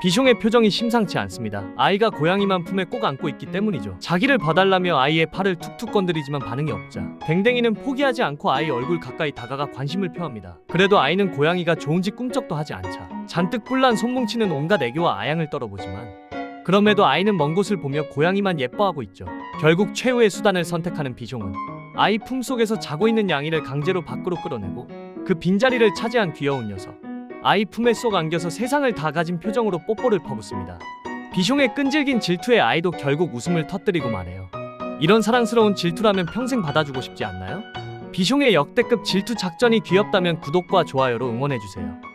비숑의 표정이 심상치 않습니다. 아이가 고양이만 품에 꼭 안고 있기 때문이죠. 자기를 봐달라며 아이의 팔을 툭툭 건드리지만 반응이 없자 댕댕이는 포기하지 않고 아이 얼굴 가까이 다가가 관심을 표합니다. 그래도 아이는 고양이가 좋은지 꿈쩍도 하지 않자 잔뜩 뿔난 손뭉치는 온갖 애교와 아양을 떨어보지만 그럼에도 아이는 먼 곳을 보며 고양이만 예뻐하고 있죠. 결국 최후의 수단을 선택하는 비숑은 아이 품속에서 자고 있는 양이를 강제로 밖으로 끌어내고 그 빈자리를 차지한 귀여운 녀석 아이 품에 쏙 안겨서 세상을 다 가진 표정으로 뽀뽀를 퍼붓습니다. 비숑의 끈질긴 질투에 아이도 결국 웃음을 터뜨리고 마네요. 이런 사랑스러운 질투라면 평생 받아주고 싶지 않나요? 비숑의 역대급 질투 작전이 귀엽다면 구독과 좋아요로 응원해주세요.